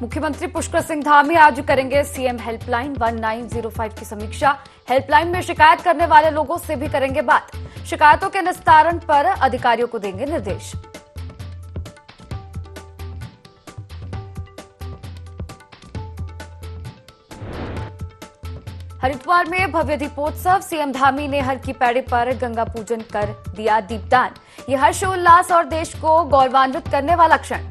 मुख्यमंत्री पुष्कर सिंह धामी आज करेंगे सीएम हेल्पलाइन 1905 की समीक्षा। हेल्पलाइन में शिकायत करने वाले लोगों से भी करेंगे बात। शिकायतों के निस्तारण पर अधिकारियों को देंगे निर्देश। हरिद्वार में भव्य दीपोत्सव। सीएम धामी ने हर की पैड़ी पर गंगा पूजन कर दिया दीपदान। ये हर्षोल्लास और देश को गौरवान्वित करने वाला क्षण।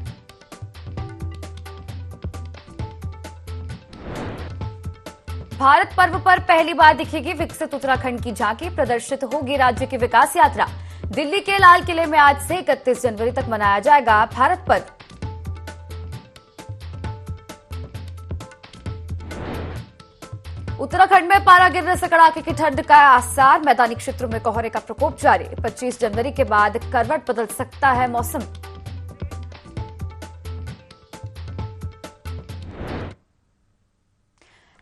भारत पर्व पर पहली बार दिखेगी विकसित उत्तराखंड की झांकी। प्रदर्शित होगी राज्य की विकास यात्रा। दिल्ली के लाल किले में आज से 31 जनवरी तक मनाया जाएगा भारत पर्व। उत्तराखंड में पारा गिरने से कड़ाके की ठंड का आसार। मैदानी क्षेत्रों में कोहरे का प्रकोप जारी। 25 जनवरी के बाद करवट बदल सकता है मौसम।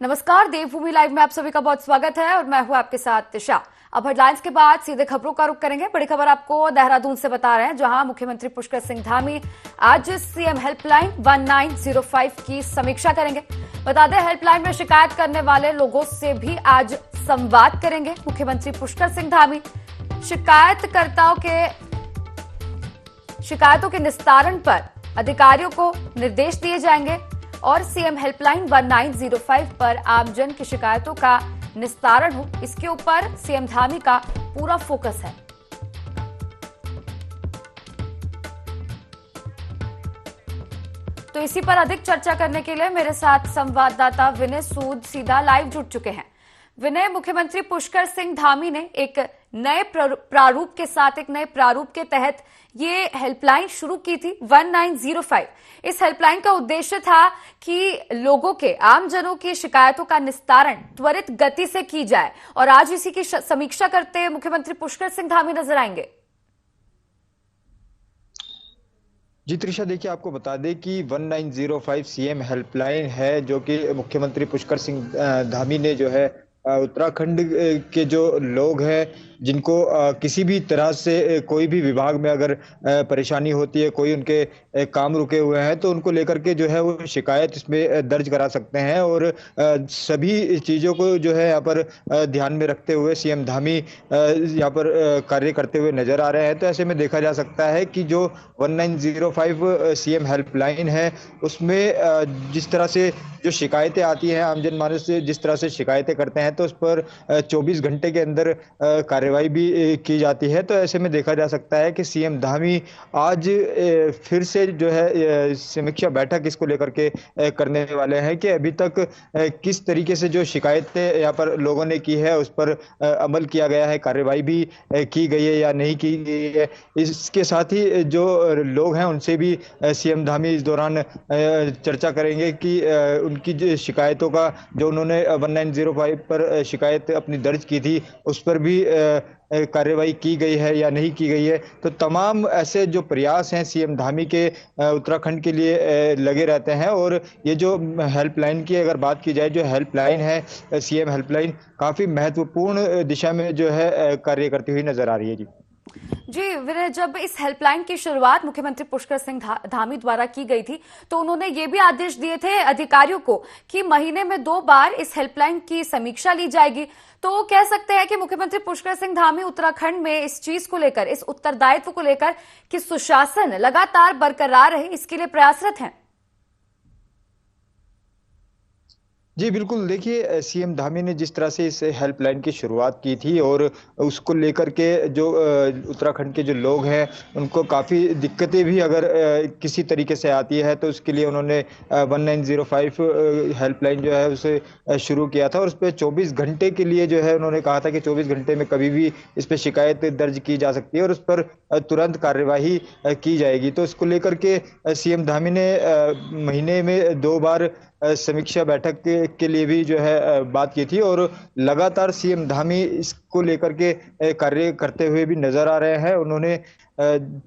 नमस्कार, देवभूमि लाइव में आप सभी का बहुत स्वागत है और मैं हूं आपके साथ दिशा। अब हेडलाइंस के बाद सीधे खबरों का रुख करेंगे। बड़ी खबर आपको देहरादून से बता रहे हैं, जहां मुख्यमंत्री पुष्कर सिंह धामी आज सीएम हेल्पलाइन 1905 की समीक्षा करेंगे। बता दें, हेल्पलाइन में शिकायत करने वाले लोगों से भी आज संवाद करेंगे मुख्यमंत्री पुष्कर सिंह धामी। शिकायतों के निस्तारण पर अधिकारियों को निर्देश दिए जाएंगे और सीएम हेल्पलाइन 1905 पर आमजन की शिकायतों का निस्तारण हो, इसके ऊपर सीएम धामी का पूरा फोकस है। तो इसी पर अधिक चर्चा करने के लिए मेरे साथ संवाददाता विनय सूद सीधा लाइव जुड़ चुके हैं। विनय, मुख्यमंत्री पुष्कर सिंह धामी ने एक नए प्रारूप के साथ, एक नए प्रारूप के तहत ये हेल्पलाइन शुरू की थी 1905। इस हेल्पलाइन का उद्देश्य था कि लोगों के, आमजनों की शिकायतों का निस्तारण त्वरित गति से की जाए और आज इसी की समीक्षा करते मुख्यमंत्री पुष्कर सिंह धामी नजर आएंगे। जी त्रिशा, देखिए आपको बता दें कि 1905 सीएम हेल्पलाइन है, जो कि मुख्यमंत्री पुष्कर सिंह धामी ने जो है उत्तराखंड के जो लोग हैं, जिनको किसी भी तरह से कोई भी विभाग में अगर परेशानी होती है, कोई उनके काम रुके हुए हैं, तो उनको लेकर के जो है वो शिकायत इसमें दर्ज करा सकते हैं। और सभी चीज़ों को जो है यहाँ पर ध्यान में रखते हुए सीएम धामी यहाँ पर कार्य करते हुए नजर आ रहे हैं। तो ऐसे में देखा जा सकता है कि जो 1905 सीएम हेल्पलाइन है, उसमें जिस तरह से जो शिकायतें आती हैं, आमजन मानस से जिस तरह से शिकायतें करते हैं, तो उस पर 24 घंटे के अंदर कार्रवाई भी की जाती है। तो ऐसे में देखा जा सकता है कि सीएम धामी आज फिर से जो है समीक्षा बैठक इसको लेकर के करने वाले हैं कि अभी तक किस तरीके से जो शिकायतें यहाँ पर लोगों ने की है उस पर अमल किया गया है, कार्रवाई भी की गई है या नहीं की गई है। इसके साथ ही जो लोग हैं उनसे भी सीएम धामी इस दौरान चर्चा करेंगे कि उनकी जो शिकायतों का, जो उन्होंने 1905 पर शिकायत अपनी दर्ज की थी, उस पर भी कार्रवाई की गई है या नहीं की गई है। तो तमाम ऐसे जो प्रयास हैं सीएम धामी के उत्तराखंड के लिए लगे रहते हैं। और ये जो हेल्पलाइन की अगर बात की जाए, जो हेल्पलाइन है सीएम हेल्पलाइन, काफ़ी महत्वपूर्ण दिशा में जो है कार्य करती हुई नजर आ रही है। जी विनय, जब इस हेल्पलाइन की शुरुआत मुख्यमंत्री पुष्कर सिंह धामी द्वारा की गई थी, तो उन्होंने ये भी आदेश दिए थे अधिकारियों को कि महीने में 2 बार इस हेल्पलाइन की समीक्षा ली जाएगी। तो कह सकते हैं कि मुख्यमंत्री पुष्कर सिंह धामी उत्तराखंड में इस चीज को लेकर, इस उत्तरदायित्व को लेकर कि सुशासन लगातार बरकरार रहे, इसके लिए प्रयासरत हैं। जी बिल्कुल, देखिए सीएम धामी ने जिस तरह से इस हेल्पलाइन की शुरुआत की थी और उसको लेकर के जो उत्तराखंड के जो लोग हैं उनको काफ़ी दिक्कतें भी अगर किसी तरीके से आती है, तो उसके लिए उन्होंने 1905 हेल्पलाइन जो है उसे शुरू किया था। और उस पर 24 घंटे के लिए जो है उन्होंने कहा था कि 24 घंटे में कभी भी इस पर शिकायत दर्ज की जा सकती है और उस पर तुरंत कार्यवाही की जाएगी। तो इसको लेकर के सीएम धामी ने महीने में 2 बार समीक्षा बैठक के लिए भी जो है बात की थी। और लगातार सीएम धामी इसको लेकर के कार्य करते हुए भी नजर आ रहे हैं। उन्होंने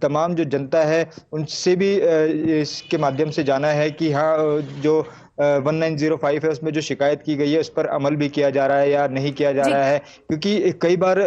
तमाम जो जनता है उनसे भी इसके माध्यम से जाना है कि हाँ, जो 1905 है उसमें जो शिकायत की गई है उस पर अमल भी किया जा रहा है या नहीं किया जा जी। रहा है, क्योंकि कई बार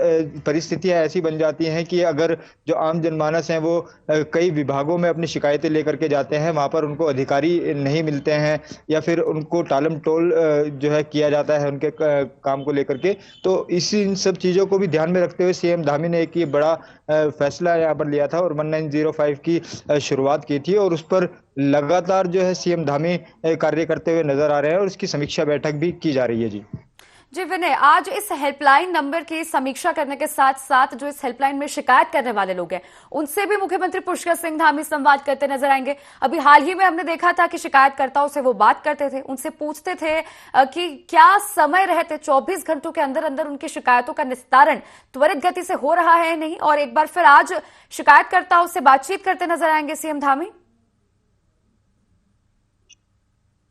परिस्थितियां ऐसी बन जाती हैं कि अगर जो आम जनमानस हैं वो कई विभागों में अपनी शिकायतें लेकर के जाते हैं, वहां पर उनको अधिकारी नहीं मिलते हैं या फिर उनको टालम टोल जो है किया जाता है उनके काम को लेकर के। तो इन सब चीजों को भी ध्यान में रखते हुए सीएम धामी ने एक ये बड़ा फैसला यहाँ पर लिया था और 1905 की शुरुआत की थी, और उस पर लगातार जो है सीएम धामी कार्य करते हुए नजर आ रहे हैं और उसकी समीक्षा बैठक भी की जा रही है। जी विनय, आज इस हेल्पलाइन नंबर की समीक्षा करने के साथ साथ जो इस हेल्पलाइन में शिकायत करने वाले लोग हैं उनसे भी मुख्यमंत्री पुष्कर सिंह धामी संवाद करते नजर आएंगे। अभी हाल ही में हमने देखा था कि शिकायतकर्ताओं से वो बात करते थे, उनसे पूछते थे कि क्या समय रहते 24 घंटों के अंदर अंदर उनकी शिकायतों का निस्तारण त्वरित गति से हो रहा है नहीं, और एक बार फिर आज शिकायतकर्ताओं से बातचीत करते नजर आएंगे सीएम धामी।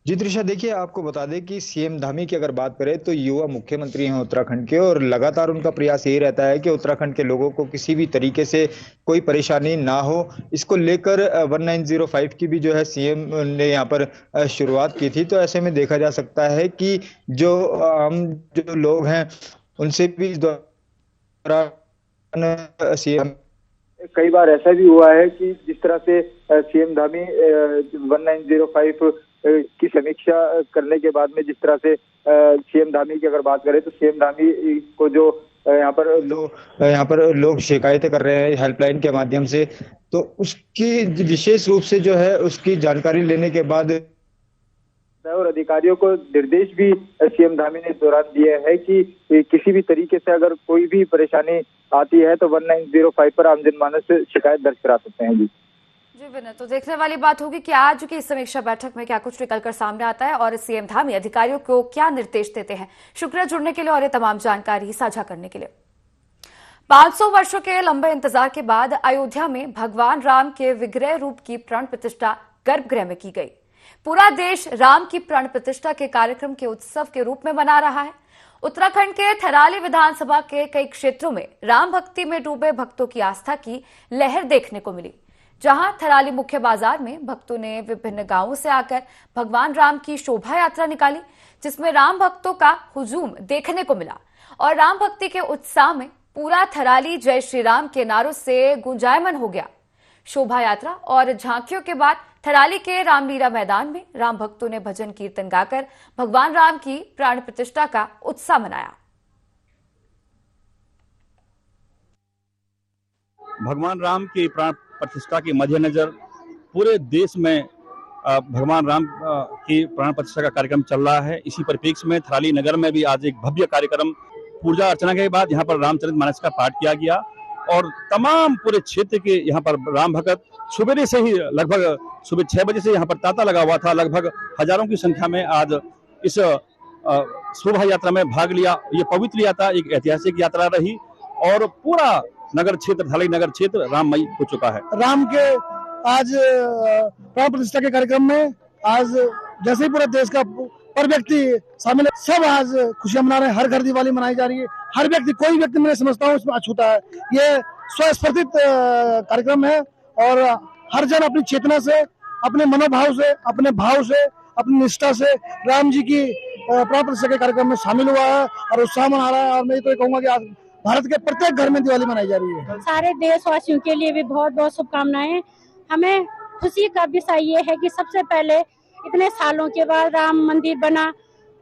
जी त्रिशा, देखिए आपको बता दें कि सीएम धामी की अगर बात करें तो युवा मुख्यमंत्री हैं उत्तराखंड के, और लगातार उनका प्रयास यही रहता है कि उत्तराखंड के लोगों को किसी भी तरीके से कोई परेशानी ना हो। इसको लेकर 1905 की भी जो है सीएम ने यहाँ पर शुरुआत की थी। तो ऐसे में देखा जा सकता है कि जो आम जो लोग हैं उनसे भी इस दौरान सीएम कई बार ऐसा भी हुआ है कि जिस तरह से सीएम धामी 1905 की समीक्षा करने के बाद में जिस तरह से सीएम धामी की अगर बात करें तो सीएम धामी को जो यहाँ पर लोग शिकायतें कर रहे हैं हेल्पलाइन के माध्यम से, तो उसकी विशेष रूप से जो है उसकी जानकारी लेने के बाद और अधिकारियों को निर्देश भी सीएम धामी ने इस दौरान दिए है कि किसी भी तरीके से अगर कोई भी परेशानी आती है तो 1905 पर आम जनमानस से शिकायत दर्ज करा सकते हैं। जी विनय, तो देखने वाली बात होगी कि आज की इस समीक्षा बैठक में क्या कुछ निकलकर सामने आता है और सीएम धामी अधिकारियों को क्या निर्देश देते हैं। शुक्रिया जुड़ने के लिए और ये तमाम जानकारी साझा करने के लिए। 500 वर्षों के लंबे इंतजार के बाद अयोध्या में भगवान राम के विग्रह रूप की प्राण प्रतिष्ठा गर्भगृह में की गई। पूरा देश राम की प्राण प्रतिष्ठा के कार्यक्रम के उत्सव के रूप में मना रहा है। उत्तराखंड के थराली विधानसभा के कई क्षेत्रों में राम भक्ति में डूबे भक्तों की आस्था की लहर देखने को मिली। जहां थराली मुख्य बाजार में भक्तों ने विभिन्न गांवों से आकर भगवान राम की शोभा यात्रा निकाली, जिसमें राम भक्तों का हुजूम देखने को मिला और राम भक्ति के उत्साह में पूरा थराली जय श्री राम के नारों से गुंजायमान हो गया। शोभा यात्रा और झांकियों के बाद थराली के रामलीला मैदान में राम भक्तों ने भजन कीर्तन गाकर भगवान राम की प्राण प्रतिष्ठा का उत्साह मनाया। भगवान राम की प्राण प्रतिष्ठा के मद्देनजर पूरे देश में भगवान राम की प्राण प्रतिष्ठा का कार्यक्रम चल रहा है। इसी परिप्रेक्ष्य में थराली नगर में भी आज एक भव्य कार्यक्रम पूजा अर्चना के बाद यहाँ पर रामचरितमानस का पाठ किया गया और तमाम पूरे क्षेत्र के यहाँ पर राम भक्त सुबह से ही लगभग सुबह 6 बजे से यहाँ पर तांता लगा हुआ था। लगभग हजारों की संख्या में आज इस शोभा यात्रा में भाग लिया। ये पवित्र यात्रा एक ऐतिहासिक यात्रा रही और पूरा नगर क्षेत्र थराली नगर क्षेत्र राममय हो चुका है। राम के आज प्राण प्रतिष्ठा के कार्यक्रम में आज जैसे ही पूरा देश का हर व्यक्ति शामिल है, सब आज खुशियां मना रहे हैं। हर घर दिवाली मनाई जा रही है। हर व्यक्ति, कोई व्यक्ति मैं समझता हूँ इसमें अछूता है। ये स्वस्फूर्तित कार्यक्रम है और हर जन अपनी चेतना से, अपने मनोभाव से, अपने भाव से, अपनी निष्ठा से राम जी की प्राण प्रतिष्ठा के कार्यक्रम में शामिल हुआ है और उत्साह मना रहा है। और मैं तो ये कहूंगा कि आज भारत के प्रत्येक घर में दिवाली मनाई जा रही है। सारे देशवासियों के लिए भी बहुत बहुत शुभकामनाएं। हमें खुशी का विषय ये है कि सबसे पहले इतने सालों के बाद राम मंदिर बना,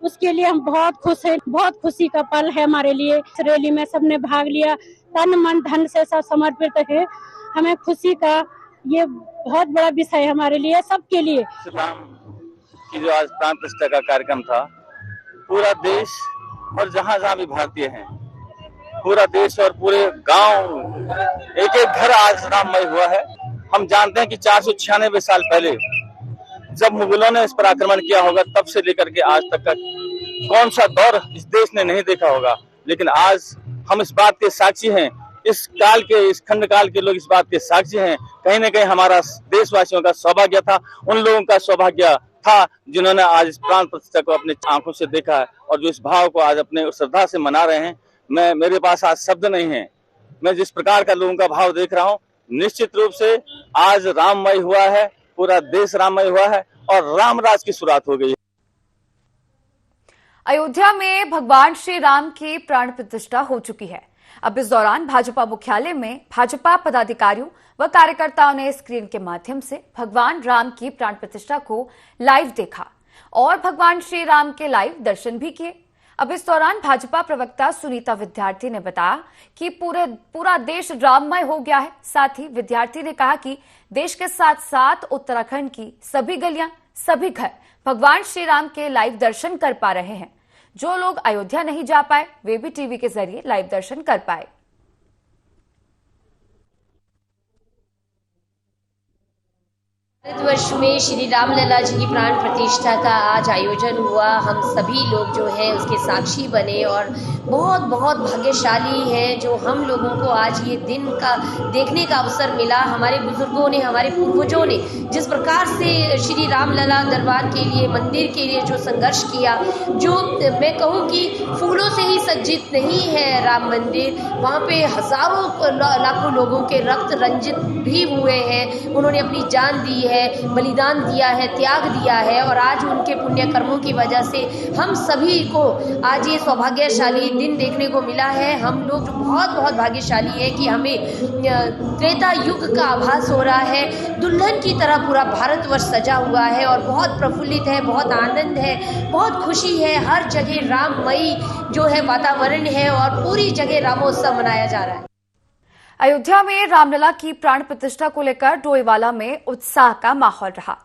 उसके लिए हम बहुत खुश हैं। बहुत खुशी का पल है हमारे लिए। इस रैली में सबने भाग लिया, तन मन धन से सब समर्पित है। हमें खुशी का ये बहुत बड़ा विषय है हमारे लिए, सबके लिए। राम की जो आज प्राण प्रतिष्ठा का कार्यक्रम था, पूरा देश और जहाँ जहाँ भी भारतीय हैं, पूरा देश और पूरे गांव, एक एक घर आज राममय हुआ है। हम जानते हैं कि 496 साल पहले जब मुगलों ने इस पर आक्रमण किया होगा, तब से लेकर के आज तक का कौन सा दौर इस देश ने नहीं देखा होगा। लेकिन आज हम इस बात के साक्षी हैं, इस काल के, इस खंड काल के लोग इस बात के साक्षी हैं। कहीं न कहीं हमारा देशवासियों का सौभाग्य था, उन लोगों का सौभाग्य था जिन्होंने आज इस प्राण प्रतिष्ठा को अपने आंखों से देखा है और जो इस भाव को आज अपने श्रद्धा से मना रहे हैं। मेरे पास आज शब्द नहीं है। मैं जिस प्रकार का लोगों का भाव देख रहा हूँ, निश्चित रूप से आज राममय हुआ है, पूरा देश राममय हुआ है और राम राज की शुरुआत हो गई है। अयोध्या में भगवान श्री राम की प्राण प्रतिष्ठा हो चुकी है। अब इस दौरान भाजपा मुख्यालय में भाजपा पदाधिकारियों व कार्यकर्ताओं ने स्क्रीन के माध्यम से भगवान राम की प्राण प्रतिष्ठा को लाइव देखा और भगवान श्री राम के लाइव दर्शन भी किए। अब इस दौरान भाजपा प्रवक्ता सुनीता विद्यार्थी ने बताया कि पूरा देश राममय हो गया है। साथ ही विद्यार्थी ने कहा कि देश के साथ साथ उत्तराखंड की सभी गलियां, सभी घर भगवान श्री राम के लाइव दर्शन कर पा रहे हैं। जो लोग अयोध्या नहीं जा पाए वे भी टीवी के जरिए लाइव दर्शन कर पाए। भारतवर्ष में श्री रामलला जी की प्राण प्रतिष्ठा का आज आयोजन हुआ। हम सभी लोग जो हैं उसके साक्षी बने और बहुत बहुत भाग्यशाली हैं जो हम लोगों को आज ये दिन का देखने का अवसर मिला। हमारे बुजुर्गों ने, हमारे पूर्वजों ने जिस प्रकार से श्री रामलला दरबार के लिए, मंदिर के लिए जो संघर्ष किया, जो मैं कहूँ कि फूलों से ही सज्जित नहीं है राम मंदिर, वहाँ पे हजारों लाखों लोगों के रक्त रंजित भी हुए हैं। उन्होंने अपनी जान दी है, बलिदान दिया है, त्याग दिया है और आज उनके पुण्य कर्मों की वजह से हम सभी को आज ये सौभाग्यशाली दिन देखने को मिला है। हम लोग बहुत बहुत भाग्यशाली हैं कि हमें त्रेता युग का आभास हो रहा है। दुल्हन की तरह पूरा भारतवर्ष सजा हुआ है और बहुत प्रफुल्लित है, बहुत आनंद है, बहुत खुशी है। हर जगह राममयी जो है वातावरण है और पूरी जगह रामोत्सव मनाया जा रहा है। अयोध्या में रामलला की प्राण प्रतिष्ठा को लेकर डोईवाला में उत्साह का माहौल रहा।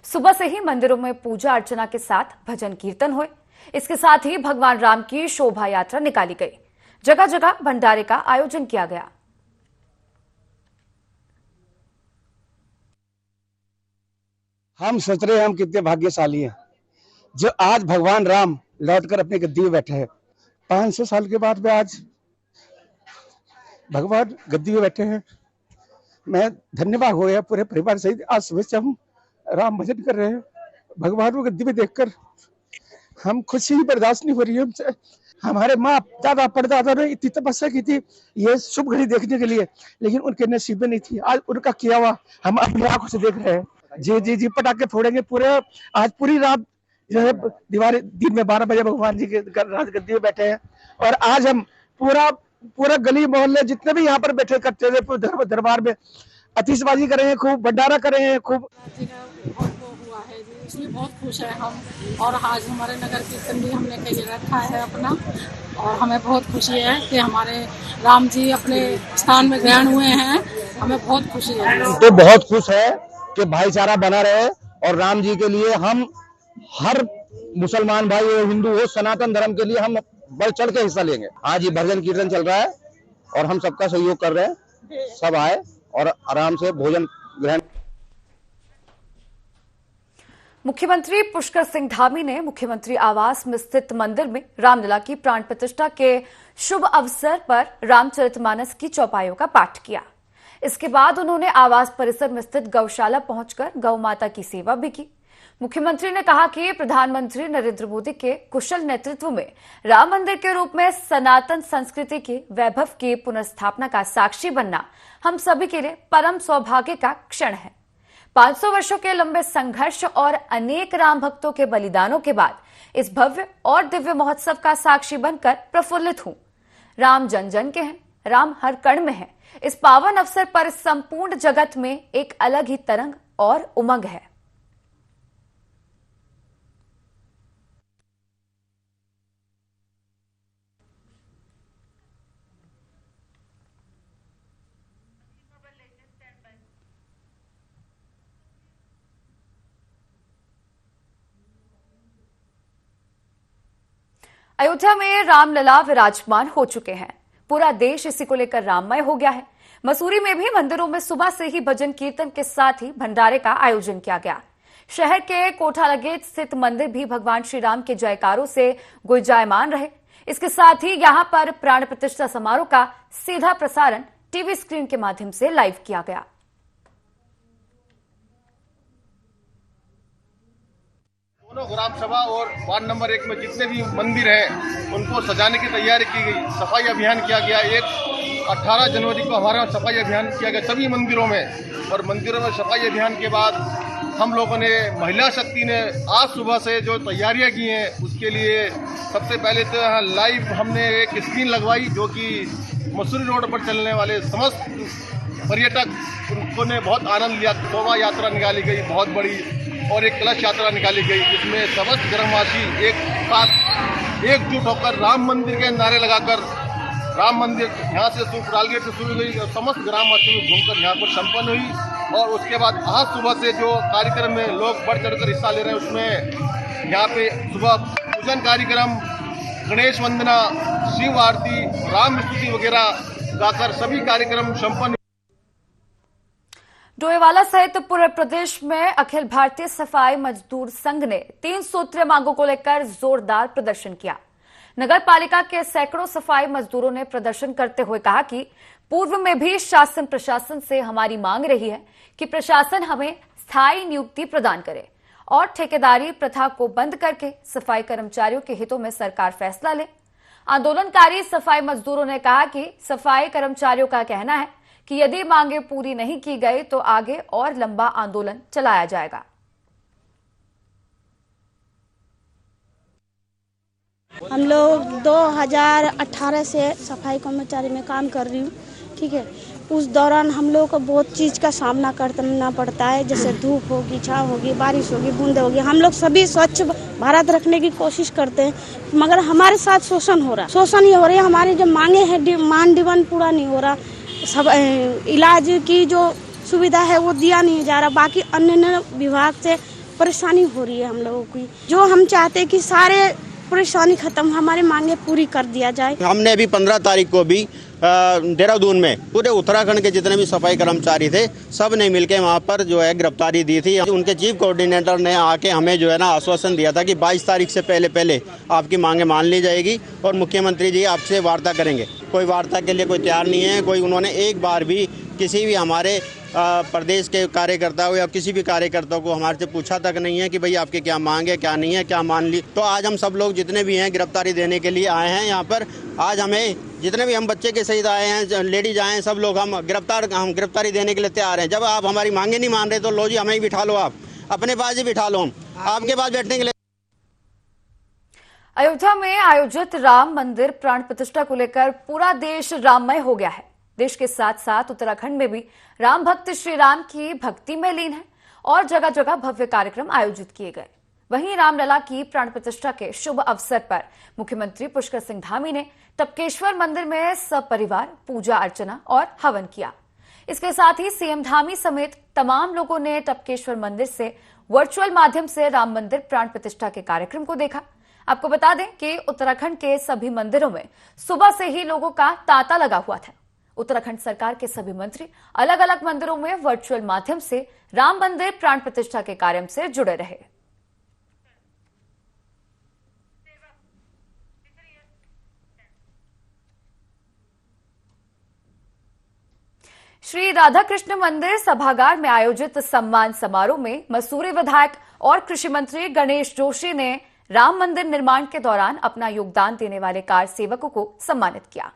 सुबह से ही मंदिरों में पूजा अर्चना के साथ भजन कीर्तन हुए। इसके साथ ही भगवान राम की शोभा यात्रा निकाली गई। जगह जगह भंडारे का आयोजन किया गया। हम सोच रहे हैं हम कितने भाग्यशाली हैं जो आज भगवान राम लौटकर अपनी गद्दी में बैठे हैं। 500 साल के बाद में आज भगवान गद्दी में बैठे हैं। मैं धन्यवाद हो गया पूरे परिवार सहित। आज सुबह से हम राम भजन कर रहे हैं। भगवान को गद्दी में देखकर हम खुशी बर्दाश्त नहीं हो रही है हमसे। हमारे माँ दादा परदादा ने इतनी तपस्या की थी ये शुभ घड़ी देखने के लिए, लेकिन उनके नसीब में नहीं थी। आज उनका किया हुआ हम अपनी आंखों से देख रहे हैं। जी जी जी, पटाखे फोड़ेंगे पूरे। आज पूरी रात जो है दिवाली, दिन में 12 बजे भगवान जी के राज गद्दी में बैठे हैं और आज हम पूरा गली मोहल्ले जितने भी यहाँ पर बैठे करते थे दरबार में आतिशबाजी कर रहे हैं, खूब भंडारा कर रहे हैं, खूब हुआ है जी, इसलिए बहुत खुश है हम। और आज हमारे नगर कीर्तन भी हमने कहीं रखा है अपना और हमें बहुत खुशी है कि हमारे राम जी अपने स्थान में ग्रहण हुए हैं। हमें बहुत खुशी है। तो बहुत खुश है कि भाईचारा बना रहे और राम जी के लिए हम हर मुसलमान भाई हो, हिंदू हो, सनातन धर्म के लिए हम बढ़ चढ़ के हिस्सा लेंगे। आज ये भजन कीर्तन चल रहा है और हम सबका सहयोग कर रहे हैं। सब आए और आराम से भोजन ग्रहण। मुख्यमंत्री पुष्कर सिंह धामी ने मुख्यमंत्री आवास में स्थित मंदिर में रामलला की प्राण प्रतिष्ठा के शुभ अवसर पर रामचरितमानस की चौपाइयों का पाठ किया। इसके बाद उन्होंने आवास परिसर में स्थित गौशाला पहुंचकर गौ माता की सेवा भी की। मुख्यमंत्री ने कहा कि प्रधानमंत्री नरेंद्र मोदी के कुशल नेतृत्व में राम मंदिर के रूप में सनातन संस्कृति के वैभव की पुनर्स्थापना का साक्षी बनना हम सभी के लिए परम सौभाग्य का क्षण है। 500 वर्षों के लंबे संघर्ष और अनेक राम भक्तों के बलिदानों के बाद इस भव्य और दिव्य महोत्सव का साक्षी बनकर प्रफुल्लित हूं। राम जन जन के हैं, राम हर कण में है। इस पावन अवसर पर इस संपूर्ण जगत में एक अलग ही तरंग और उमंग है। अयोध्या में रामलला विराजमान हो चुके हैं। पूरा देश इसी को लेकर राममय हो गया है। मसूरी में भी मंदिरों में सुबह से ही भजन कीर्तन के साथ ही भंडारे का आयोजन किया गया। शहर के कोठालगेट स्थित मंदिर भी भगवान श्री राम के जयकारों से गुंजायमान रहे। इसके साथ ही यहां पर प्राण प्रतिष्ठा समारोह का सीधा प्रसारण टीवी स्क्रीन के माध्यम से लाइव किया गया। दोनों ग्राम सभा और वार्ड नंबर 1 में जितने भी मंदिर हैं उनको सजाने की तैयारी की गई। सफाई अभियान किया गया। 18 जनवरी को हमारे यहाँ सफाई अभियान किया गया सभी मंदिरों में। और मंदिरों में सफाई अभियान के बाद हम लोगों ने, महिला शक्ति ने आज सुबह से जो तैयारियां की हैं उसके लिए सबसे पहले तो यहाँ लाइव हमने एक स्क्रीन लगवाई जो कि मसूरी रोड पर चलने वाले समस्त पर्यटक उनको ने बहुत आनंद लिया। शोभा यात्रा निकाली गई बहुत बड़ी और एक कलश यात्रा निकाली गई जिसमें समस्त ग्रामवासी एक साथ एकजुट होकर राम मंदिर के नारे लगाकर राम मंदिर यहाँ से रालगेट से शुरू हुई और समस्त ग्रामवासियों में घूमकर यहाँ पर संपन्न हुई। और उसके बाद आज सुबह से जो कार्यक्रम में लोग बढ़ चढ़कर हिस्सा ले रहे हैं उसमें यहाँ पे सुबह पूजन कार्यक्रम, गणेश वंदना, शिव आरती, राम स्तुति वगैरह गाकर सभी कार्यक्रम संपन्न। डोईवाला सहित पूरे प्रदेश में अखिल भारतीय सफाई मजदूर संघ ने 3 सूत्रीय मांगों को लेकर जोरदार प्रदर्शन किया। नगर पालिका के सैकड़ों सफाई मजदूरों ने प्रदर्शन करते हुए कहा कि पूर्व में भी शासन प्रशासन से हमारी मांग रही है कि प्रशासन हमें स्थायी नियुक्ति प्रदान करे और ठेकेदारी प्रथा को बंद करके सफाई कर्मचारियों के हितों में सरकार फैसला ले। आंदोलनकारी सफाई मजदूरों ने कहा कि सफाई कर्मचारियों का कहना है कि यदि मांगे पूरी नहीं की गई तो आगे और लंबा आंदोलन चलाया जाएगा। हम लोग 2018 से सफाई कर्मचारी में काम कर रही हूँ, ठीक है। उस दौरान हम लोग को बहुत चीज़ का सामना करना पड़ता है, जैसे धूप होगी, छाँव होगी, बारिश होगी, बूंदे होगी। हम लोग सभी स्वच्छ भारत रखने की कोशिश करते हैं, मगर हमारे साथ शोषण हो रहा है। शोषण ये हो रही है, हमारी जो मांगे हैं मान डिमांड पूरा नहीं हो रहा। सब इलाज की जो सुविधा है वो दिया नहीं जा रहा। बाकी अन्य विभाग से परेशानी हो रही है हम लोगों की। जो हम चाहते हैं कि सारे परेशानी खत्म, हमारी मांगे पूरी कर दिया जाए। हमने अभी 15 तारीख को भी देहरादून में पूरे उत्तराखंड के जितने भी सफाई कर्मचारी थे सब ने मिलकर वहाँ पर जो है गिरफ्तारी दी थी। उनके चीफ कोऑर्डिनेटर ने आके हमें जो है ना आश्वासन दिया था कि 22 तारीख से पहले आपकी मांगे मान ली जाएगी और मुख्यमंत्री जी आपसे वार्ता करेंगे। कोई वार्ता के लिए कोई तैयार नहीं है। कोई उन्होंने एक बार भी किसी भी हमारे प्रदेश के कार्यकर्ताओं या किसी भी कार्यकर्ता को हमारे से पूछा तक नहीं है कि भाई आपके क्या मांग है, क्या नहीं है, क्या मान ली। तो आज हम सब लोग जितने भी हैं गिरफ्तारी देने के लिए आए हैं यहाँ पर। आज हमें जितने भी हम बच्चे के सहित आए हैं, लेडीज आए हैं, सब लोग हम गिरफ्तारी देने के लिए तैयार हैं। जब आप हमारी मांगे नहीं मान रहे तो लो जी हमें ही बिठा लो, आप अपने पास ही बिठा लो, हम आपके पास बैठने के लिए। अयोध्या में आयोजित राम मंदिर प्राण प्रतिष्ठा को लेकर पूरा देश राममय हो गया है। देश के साथ साथ उत्तराखंड में भी राम भक्त श्री राम की भक्ति में लीन है और जगह जगह भव्य कार्यक्रम आयोजित किए गए। वहीं रामलला की प्राण प्रतिष्ठा के शुभ अवसर पर मुख्यमंत्री पुष्कर सिंह धामी ने टपकेश्वर मंदिर में सपरिवार पूजा अर्चना और हवन किया। इसके साथ ही सीएम धामी समेत तमाम लोगों ने टपकेश्वर मंदिर से वर्चुअल माध्यम से राम मंदिर प्राण प्रतिष्ठा के कार्यक्रम को देखा। आपको बता दें कि उत्तराखंड के सभी मंदिरों में सुबह से ही लोगों का तांता लगा हुआ था। उत्तराखंड सरकार के सभी मंत्री अलग अलग मंदिरों में वर्चुअल माध्यम से राम मंदिर प्राण प्रतिष्ठा के कार्यक्रम से जुड़े रहे। श्री राधाकृष्ण मंदिर सभागार में आयोजित सम्मान समारोह में मसूरी विधायक और कृषि मंत्री गणेश जोशी ने राम मंदिर निर्माण के दौरान अपना योगदान देने वाले कार सेवकों को सम्मानित किया।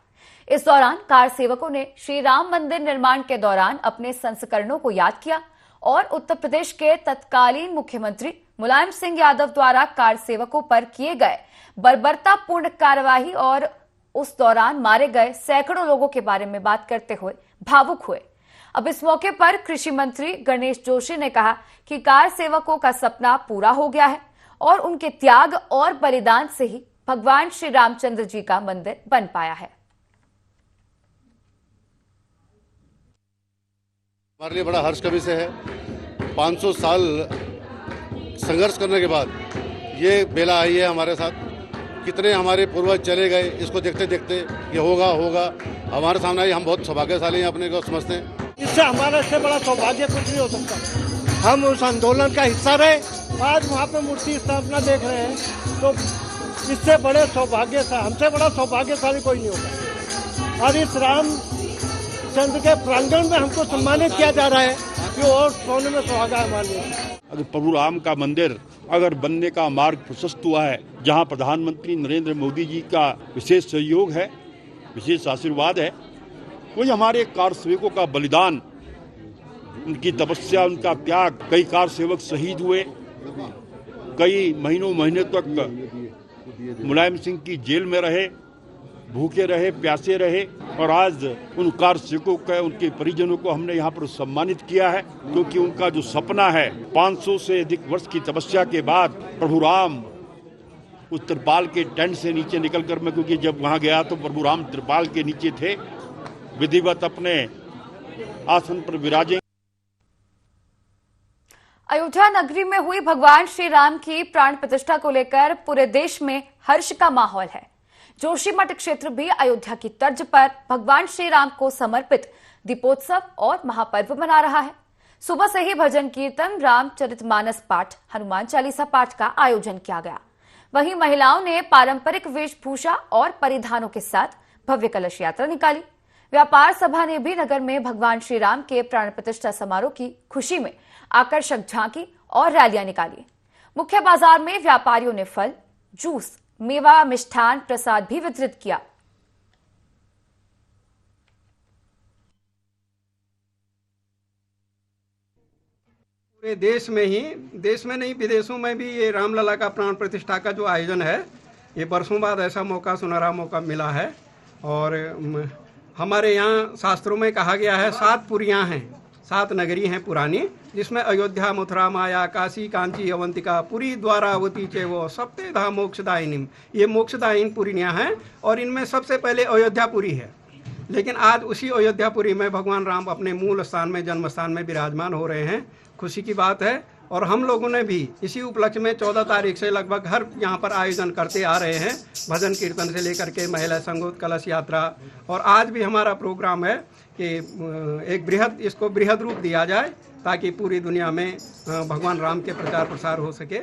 इस दौरान कार सेवकों ने श्री राम मंदिर निर्माण के दौरान अपने संस्करणों को याद किया और उत्तर प्रदेश के तत्कालीन मुख्यमंत्री मुलायम सिंह यादव द्वारा कार सेवकों पर किए गए बर्बरतापूर्ण कार्यवाही और उस दौरान मारे गए सैकड़ों लोगों के बारे में बात करते हुए भावुक हुए। अब इस मौके पर कृषि मंत्री गणेश जोशी ने कहा कि कार सेवकों का सपना पूरा हो गया है और उनके त्याग और बलिदान से ही भगवान श्री रामचंद्र जी का मंदिर बन पाया है। हमारे लिए बड़ा हर्ष का विषय है। 500 साल संघर्ष करने के बाद ये बेला आई है हमारे साथ। कितने हमारे पूर्वज चले गए, इसको देखते देखते ये होगा हमारे सामने आई। हम बहुत सौभाग्यशाली हैं, अपने को समझते हैं। इससे हमारे से बड़ा सौभाग्य कुछ नहीं हो सकता। हम उस आंदोलन का हिस्सा रहे, आज वहाँ पे मूर्ति स्थापना देख रहे हैं, तो इससे बड़े सौभाग्यशाली, हमसे बड़ा सौभाग्यशाली कोई नहीं होगा। और इस रामचंद्र के प्रांगण में हमको सम्मानित किया जा रहा है कि और सोने में सुहागा है हमारे लिए। अगर प्रभु राम का मंदिर अगर बनने का मार्ग प्रशस्त हुआ है, जहां प्रधानमंत्री नरेंद्र मोदी जी का विशेष सहयोग है, विशेष आशीर्वाद है, वही हमारे कार सेवकों का बलिदान, उनकी तपस्या, उनका त्याग। कई कार सेवक शहीद हुए, कई महीने तक मुलायम सिंह की जेल में रहे, भूखे रहे, प्यासे रहे, और आज उन कारसेवकों को, उनके परिजनों को हमने यहाँ पर सम्मानित किया है, क्योंकि उनका जो सपना है 500 से अधिक वर्ष की तपस्या के बाद प्रभु राम उस त्रिपाल के टेंट से नीचे निकलकर, मैं क्योंकि जब वहाँ गया तो प्रभु राम त्रिपाल के नीचे थे, विधिवत अपने आसन पर विराजे। अयोध्या नगरी में हुई भगवान श्री राम की प्राण प्रतिष्ठा को लेकर पूरे देश में हर्ष का माहौल है। जोशीमठ क्षेत्र भी अयोध्या की तर्ज पर भगवान श्री राम को समर्पित दीपोत्सव और महापर्व मना रहा है। सुबह से ही भजन कीर्तन, रामचरितमानस पाठ, हनुमान चालीसा पाठ का आयोजन किया गया। वहीं महिलाओं ने पारंपरिक वेशभूषा और परिधानों के साथ भव्य कलश यात्रा निकाली। व्यापार सभा ने भी नगर में भगवान श्री राम के प्राण प्रतिष्ठा समारोह की खुशी में आकर्षक झांकी और रैलियां निकाली। मुख्य बाजार में व्यापारियों ने फल, जूस, मेवा, मिष्ठान, प्रसाद भी वितरित किया। पूरे देश में ही, देश में नहीं विदेशों में भी ये रामलला का प्राण प्रतिष्ठा का जो आयोजन है, ये बरसों बाद ऐसा मौका, सुनहरा मौका मिला है। और हमारे यहाँ शास्त्रों में कहा गया है 7 पुरियाँ हैं, 7 नगरी हैं पुरानी, जिसमें अयोध्या, मथुरा, माया, काशी, कांची, अवंतिका, पुरी, द्वारावती, चेवो, सप्तेधा मोक्षदायिनी, ये मोक्षदायिनी पुरियाँ हैं। और इनमें सबसे पहले अयोध्यापुरी है। लेकिन आज उसी अयोध्यापुरी में भगवान राम अपने मूल स्थान में, जन्म स्थान में विराजमान हो रहे हैं। खुशी की बात है। और हम लोगों ने भी इसी उपलक्ष्य में 14 तारीख से लगभग हर यहाँ पर आयोजन करते आ रहे हैं, भजन कीर्तन से लेकर के महिला संगोष्ठी, कलश यात्रा। और आज भी हमारा प्रोग्राम है कि एक इसको बृहद रूप दिया जाए, ताकि पूरी दुनिया में भगवान राम के प्रचार प्रसार हो सके।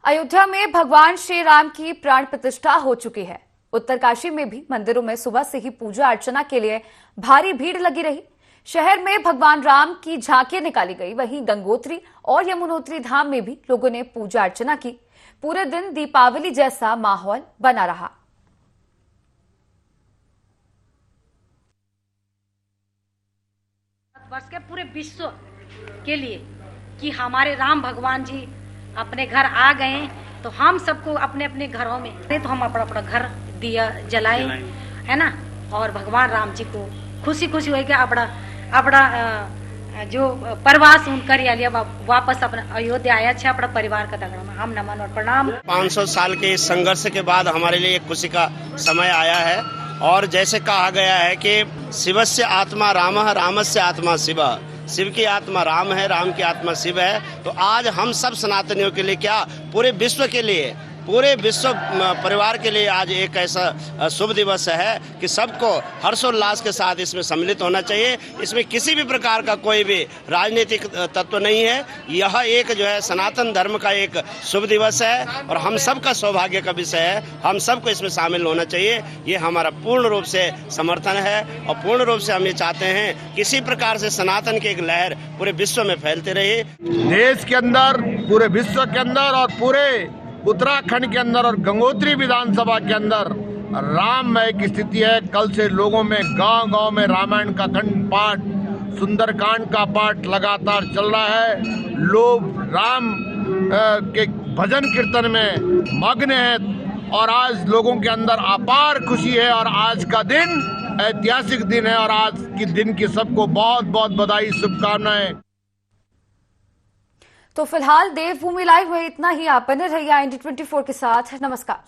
अयोध्या में भगवान श्री राम की प्राण प्रतिष्ठा हो चुकी है। उत्तरकाशी में भी मंदिरों में सुबह से ही पूजा अर्चना के लिए भारी भीड़ लगी रही। शहर में भगवान राम की झांकियां निकाली गई। वहीं गंगोत्री और यमुनोत्री धाम में भी लोगों ने पूजा अर्चना की। पूरे दिन दीपावली जैसा माहौल बना रहा। वर्ष के पूरे विश्व के लिए कि हमारे राम भगवान जी अपने घर आ गए, तो हम सबको अपने अपने घरों में, तो हम अपना अपना घर दिया जलाए, है ना। और भगवान राम जी को खुशी खुशी हो गया, अपना जो प्रवास उनकर लिया वापस अपना अयोध्या आया छे, अपना परिवार का दगड़ा में हम नमन और प्रणाम। 500 साल के संघर्ष के बाद हमारे लिए एक खुशी का समय आया है। और जैसे कहा गया है कि शिवस्य आत्मा रामः, रामस्य आत्मा शिवः, शिव की आत्मा राम है, राम की आत्मा शिव है। तो आज हम सब सनातनियों के लिए, क्या पूरे विश्व के लिए, पूरे विश्व परिवार के लिए आज एक ऐसा शुभ दिवस है कि सबको हर्षोल्लास के साथ इसमें सम्मिलित होना चाहिए। इसमें किसी भी प्रकार का कोई भी राजनीतिक तत्व नहीं है। यह एक जो है सनातन धर्म का एक शुभ दिवस है और हम सबका सौभाग्य का विषय है। हम सबको इसमें शामिल होना चाहिए। ये हमारा पूर्ण रूप से समर्थन है और पूर्ण रूप से हम ये चाहते हैं किसी प्रकार से सनातन की एक लहर पूरे विश्व में फैलते रहे। देश के अंदर, पूरे विश्व के अंदर और पूरे उत्तराखंड के अंदर और गंगोत्री विधानसभा के अंदर राममय की स्थिति है। कल से लोगों में गांव-गांव में रामायण का खंड पाठ, सुंदरकांड का पाठ लगातार चल रहा है। लोग राम के भजन कीर्तन में मग्न हैं और आज लोगों के अंदर अपार खुशी है। और आज का दिन ऐतिहासिक दिन है और आज के दिन की सबको बहुत बहुत बधाई, शुभकामनाएं। तो फिलहाल देवभूमि लाइव में इतना ही। आप बने रहिए IND24 के साथ। नमस्कार।